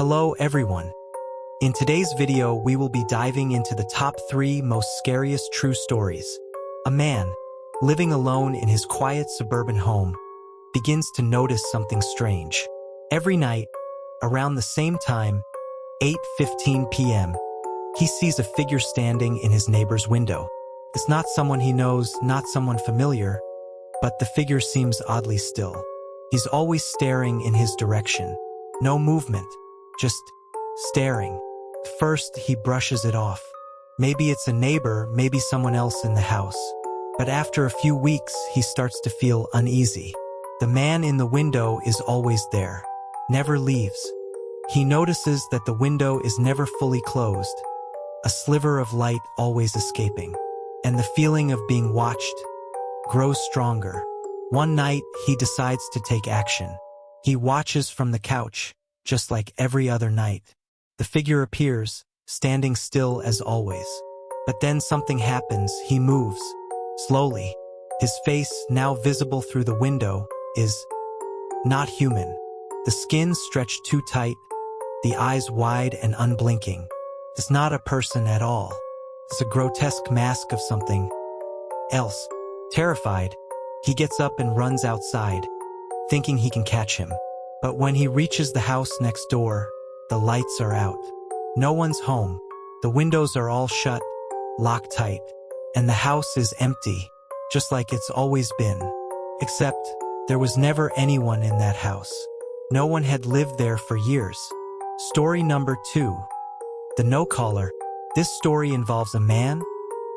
Hello everyone. In today's video, we will be diving into the top 3 most scariest true stories. A man, living alone in his quiet suburban home, begins to notice something strange. Every night, around the same time, 8:15 p.m., he sees a figure standing in his neighbor's window. It's not someone he knows, not someone familiar, but the figure seems oddly still. He's always staring in his direction. No movement, just staring. First, he brushes it off. Maybe it's a neighbor, maybe someone else in the house. But after a few weeks, he starts to feel uneasy. The man in the window is always there, never leaves. He notices that the window is never fully closed, a sliver of light always escaping, and the feeling of being watched grows stronger. One night, he decides to take action. He watches from the couch, just like every other night. The figure appears, standing still as always. But then something happens. He moves, slowly. His face, now visible through the window, is not human. The skin stretched too tight, the eyes wide and unblinking. It's not a person at all. It's a grotesque mask of something else. Terrified, he gets up and runs outside, thinking he can catch him. But when he reaches the house next door, the lights are out. No one's home. The windows are all shut, locked tight, and the house is empty, just like it's always been. Except, there was never anyone in that house. No one had lived there for years. Story number 2. The No-Caller. This story involves a man,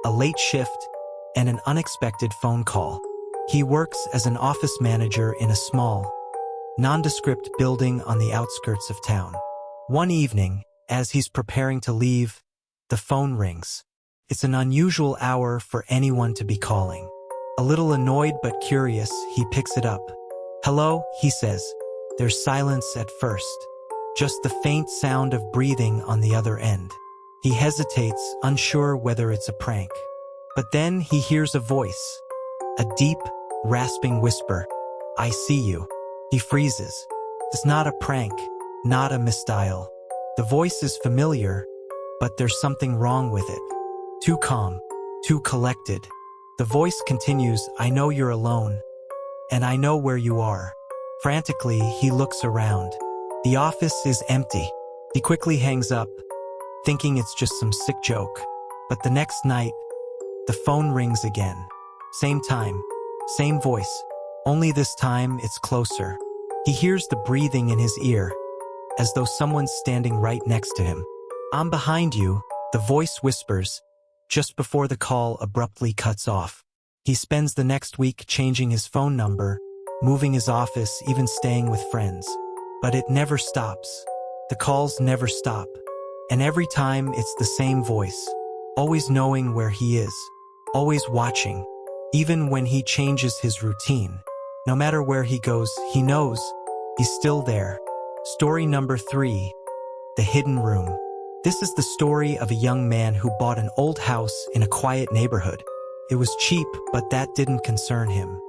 a late shift, and an unexpected phone call. He works as an office manager in a small, nondescript building on the outskirts of town. One evening, as he's preparing to leave, the phone rings. It's an unusual hour for anyone to be calling. A little annoyed but curious, he picks it up. "Hello," he says. There's silence at first, just the faint sound of breathing on the other end. He hesitates, unsure whether it's a prank. But then he hears a voice, a deep, rasping whisper. "I see you." He freezes. It's not a prank, not a misdial. The voice is familiar, but there's something wrong with it. Too calm, too collected. The voice continues, "I know you're alone, and I know where you are." Frantically, he looks around. The office is empty. He quickly hangs up, thinking it's just some sick joke. But the next night, the phone rings again. Same time, same voice. Only this time, it's closer. He hears the breathing in his ear, as though someone's standing right next to him. "I'm behind you," the voice whispers, just before the call abruptly cuts off. He spends the next week changing his phone number, moving his office, even staying with friends. But it never stops. The calls never stop. And every time it's the same voice, always knowing where he is, always watching. Even when he changes his routine, no matter where he goes, he knows he's still there. Story number 3. The Hidden Room. This is the story of a young man who bought an old house in a quiet neighborhood. It was cheap, but that didn't concern him.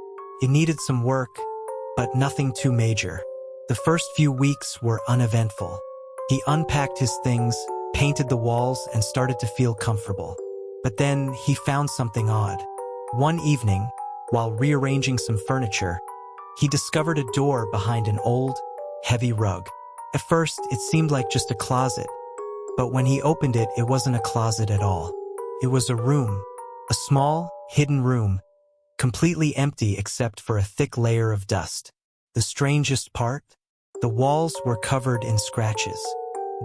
It needed some work, but nothing too major. The first few weeks were uneventful. He unpacked his things, painted the walls, and started to feel comfortable. But then he found something odd. One evening, while rearranging some furniture, he discovered a door behind an old, heavy rug. At first, it seemed like just a closet, but when he opened it, it wasn't a closet at all. It was a room, a small, hidden room, completely empty except for a thick layer of dust. The strangest part? The walls were covered in scratches,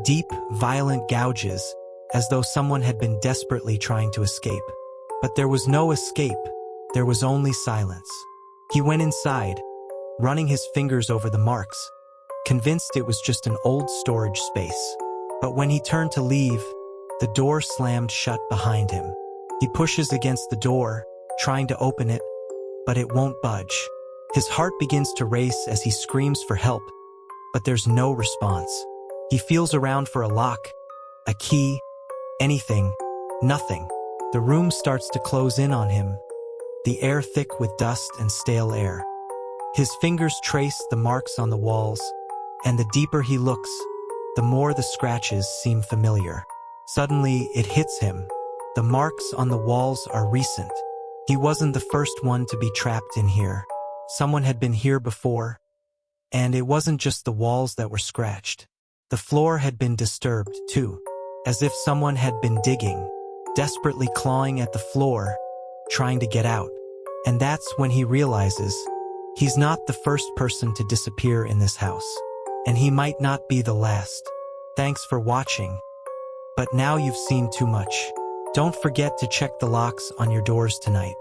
deep, violent gouges, as though someone had been desperately trying to escape. But there was no escape, there was only silence. He went inside, running his fingers over the marks, convinced it was just an old storage space. But when he turned to leave, the door slammed shut behind him. He pushes against the door, trying to open it, but it won't budge. His heart begins to race as he screams for help, but there's no response. He feels around for a lock, a key, anything, nothing. The room starts to close in on him, the air thick with dust and stale air. His fingers trace the marks on the walls, and the deeper he looks, the more the scratches seem familiar. Suddenly, it hits him. The marks on the walls are recent. He wasn't the first one to be trapped in here. Someone had been here before. And it wasn't just the walls that were scratched. The floor had been disturbed, too, as if someone had been digging, desperately clawing at the floor, trying to get out. And that's when he realizes he's not the first person to disappear in this house. And he might not be the last. Thanks for watching. But now you've seen too much. Don't forget to check the locks on your doors tonight.